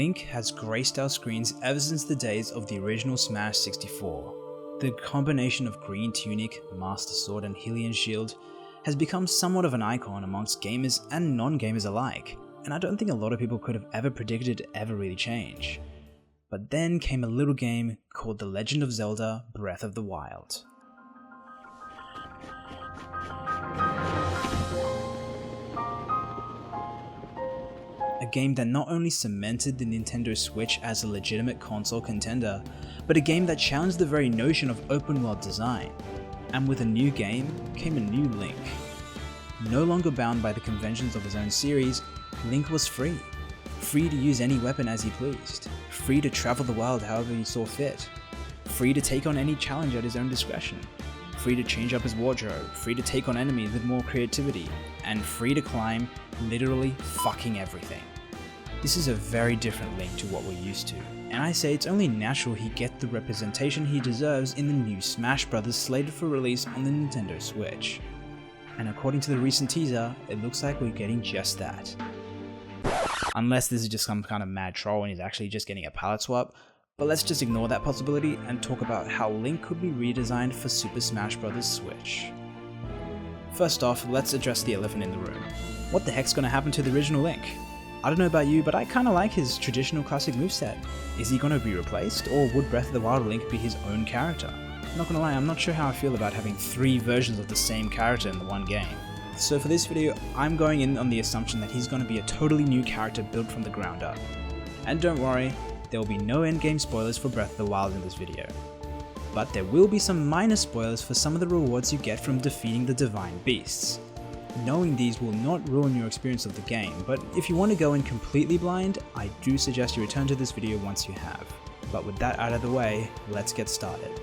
Link has graced our screens ever since the days of the original Smash 64. The combination of green tunic, Master Sword and Hylian shield has become somewhat of an icon amongst gamers and non-gamers alike, and I don't think a lot of people could have ever predicted it to ever really change. But then came a little game called The Legend of Zelda: Breath of the Wild. A game that not only cemented the Nintendo Switch as a legitimate console contender, but a game that challenged the very notion of open world design. And with a new game came a new Link. No longer bound by the conventions of his own series, Link was free. Free to use any weapon as he pleased. Free to travel the world however he saw fit. Free to take on any challenge at his own discretion. Free to change up his wardrobe. Free to take on enemies with more creativity. And free to climb literally fucking everything. This is a very different Link to what we're used to, and I say it's only natural he get the representation he deserves in the new Smash Bros. Slated for release on the Nintendo Switch. And according to the recent teaser, it looks like we're getting just that. Unless this is just some kind of mad troll and he's actually just getting a palette swap, but let's just ignore that possibility and talk about how Link could be redesigned for Super Smash Bros. Switch. First off, let's address the elephant in the room. What the heck's gonna happen to the original Link? I don't know about you, but I kinda like his traditional classic moveset. Is he gonna be replaced, or would Breath of the Wild Link be his own character? I'm not gonna lie, I'm not sure how I feel about having 3 versions of the same character in the one game. So for this video, I'm going in on the assumption that he's gonna be a totally new character built from the ground up. And don't worry, there will be no endgame spoilers for Breath of the Wild in this video. But there will be some minor spoilers for some of the rewards you get from defeating the Divine Beasts. Knowing these will not ruin your experience of the game, but if you want to go in completely blind, I do suggest you return to this video once you have. But with that out of the way, let's get started.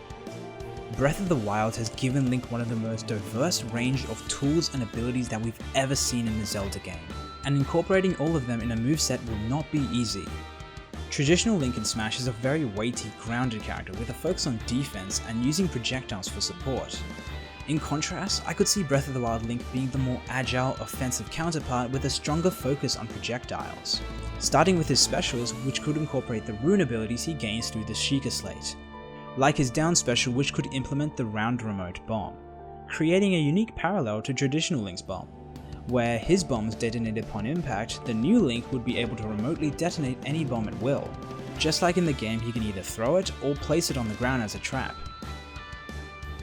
Breath of the Wild has given Link one of the most diverse range of tools and abilities that we've ever seen in a Zelda game, and incorporating all of them in a moveset will not be easy. Traditional Link in Smash is a very weighty, grounded character with a focus on defense and using projectiles for support. In contrast, I could see Breath of the Wild Link being the more agile, offensive counterpart with a stronger focus on projectiles, starting with his specials, which could incorporate the rune abilities he gains through the Sheikah Slate, like his down special, which could implement the round remote bomb, creating a unique parallel to traditional Link's bomb, where his bombs detonated upon impact. The new Link would be able to remotely detonate any bomb at will. Just like in the game, he can either throw it or place it on the ground as a trap.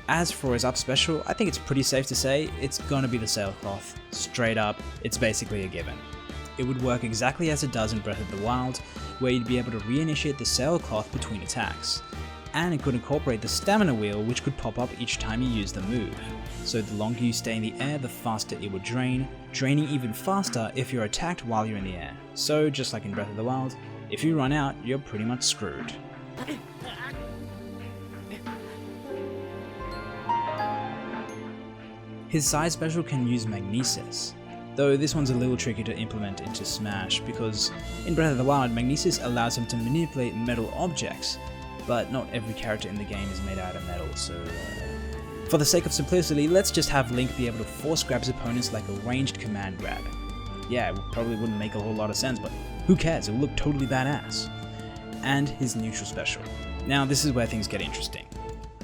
As for his up special, I think it's pretty safe to say it's gonna be the Sailcloth. Straight up, it's basically a given. It would work exactly as it does in Breath of the Wild, where you'd be able to reinitiate the Sailcloth between attacks. And it could incorporate the stamina wheel, which could pop up each time you use the move. So the longer you stay in the air, the faster it would drain, draining even faster if you're attacked while you're in the air. So just like in Breath of the Wild, if you run out, you're pretty much screwed. His side special can use Magnesis, though this one's a little tricky to implement into Smash because in Breath of the Wild, Magnesis allows him to manipulate metal objects, but not every character in the game is made out of metal, so for the sake of simplicity, let's just have Link be able to force grab his opponents like a ranged command grab. Yeah, it probably wouldn't make a whole lot of sense, but who cares, it will look totally badass. And his neutral special. Now this is where things get interesting.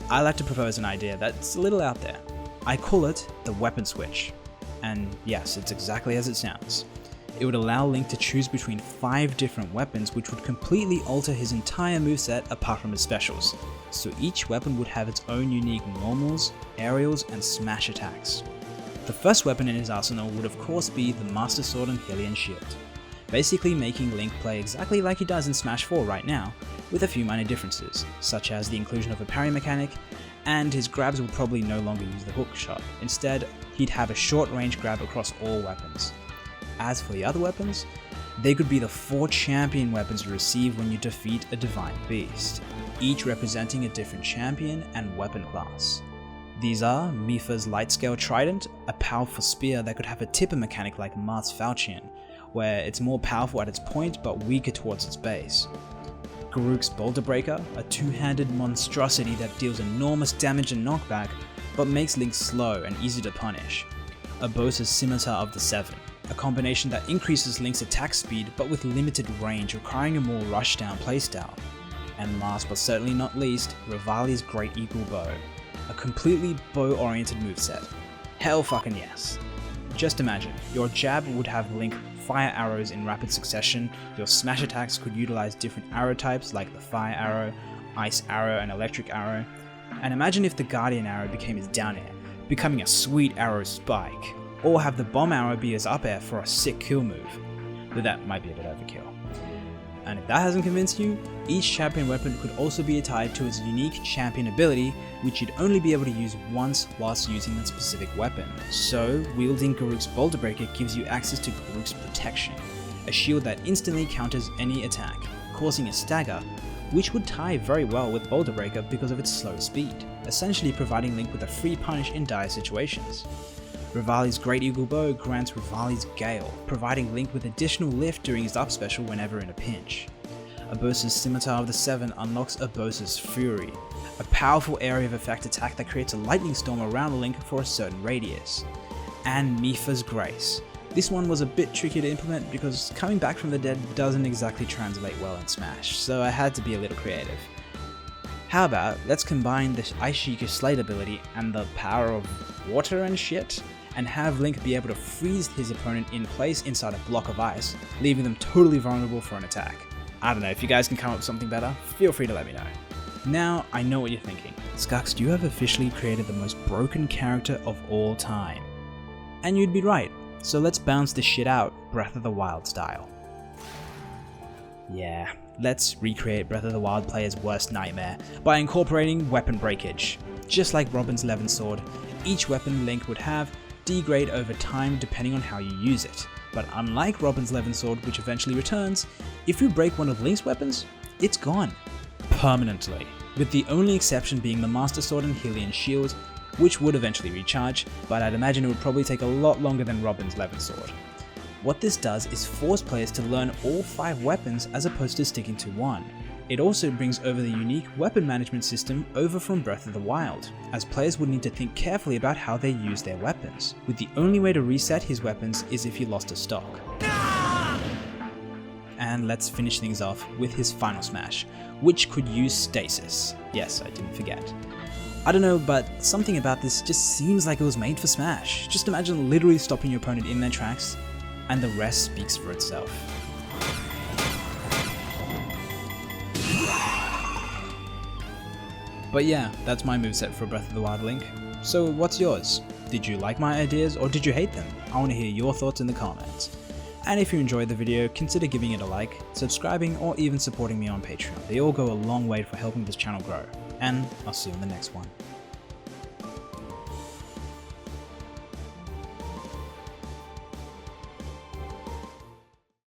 I like to propose an idea that's a little out there. I call it the weapon switch. And yes, it's exactly as it sounds. It would allow Link to choose between 5 different weapons, which would completely alter his entire moveset apart from his specials. So each weapon would have its own unique normals, aerials, and smash attacks. The first weapon in his arsenal would of course be the Master Sword and Hylian shield, basically making Link play exactly like he does in Smash 4 right now, with a few minor differences, such as the inclusion of a parry mechanic, and his grabs will probably no longer use the hook shot. Instead, he'd have a short range grab across all weapons. As for the other weapons, they could be the 4 champion weapons you receive when you defeat a Divine Beast, each representing a different champion and weapon class. These are MIPHA'S LIGHTSCALE TRIDENT, a powerful spear that could have a tipper mechanic like Marth's Falchion, where it's more powerful at its point but weaker towards its base. Garruk's DAYBREAKER, a 2-handed monstrosity that deals enormous damage and knockback, but makes Link slow and easy to punish. URBOSA'S Scimitar of the 7, a combination that increases Link's attack speed but with limited range, requiring a more rushdown playstyle. And last but certainly not least, Revali's Great Eagle Bow, a completely bow-oriented moveset. Hell fucking yes. Just imagine, your jab would have Link fire arrows in rapid succession, your smash attacks could utilize different arrow types like the fire arrow, ice arrow and electric arrow, and imagine if the guardian arrow became his down air, becoming a sweet arrow spike, or have the bomb arrow be his up air for a sick kill move, but that might be a bit overkill. And if that hasn't convinced you, each champion weapon could also be tied to its unique champion ability, which you'd only be able to use once whilst using that specific weapon. So, wielding Garruk's Boulder Breaker gives you access to Garruk's Protection, a shield that instantly counters any attack, causing a stagger, which would tie very well with Boulder Breaker because of its slow speed, essentially providing Link with a free punish in dire situations. Revali's Great Eagle Bow grants Revali's Gale, providing Link with additional lift during his up special whenever in a pinch. URBOSA'S Scimitar of the Seven unlocks URBOSA'S Fury, a powerful area of effect attack that creates a lightning storm around Link for a certain radius. And MIPHA'S Grace. This one was a bit tricky to implement because coming back from the dead doesn't exactly translate well in Smash, so I had to be a little creative. How about let's combine this Ice Sheikah Slate ability and the power of water and shit, and have Link be able to freeze his opponent in place inside a block of ice, leaving them totally vulnerable for an attack. I don't know, if you guys can come up with something better, feel free to let me know. Now, I know what you're thinking. Skuxxed, you have officially created the most broken character of all time. And you'd be right, so let's bounce this shit out Breath of the Wild style. Yeah, let's recreate Breath of the Wild player's worst nightmare by incorporating weapon breakage. Just like Robin's Levin Sword, each weapon Link would have degrade over time depending on how you use it. But unlike Robin's Levin Sword, which eventually returns, if you break one of Link's weapons, it's gone. Permanently. With the only exception being the Master Sword and HYLIAN shield, which would eventually recharge, but I'd imagine it would probably take a lot longer than Robin's Levin Sword. What this does is force players to learn all 5 weapons as opposed to sticking to one. It also brings over the unique weapon management system over from Breath of the Wild, as players would need to think carefully about how they use their weapons, with the only way to reset his weapons is if he lost a stock. And let's finish things off with his final smash, which could use stasis. Yes, I didn't forget. I don't know, but something about this just seems like it was made for Smash. Just imagine literally stopping your opponent in their tracks, and the rest speaks for itself. But yeah, that's my moveset for Breath of the Wild Link. So what's yours? Did you like my ideas or did you hate them? I want to hear your thoughts in the comments. And if you enjoyed the video, consider giving it a like, subscribing, or even supporting me on Patreon. They all go a long way for helping this channel grow. And I'll see you in the next one.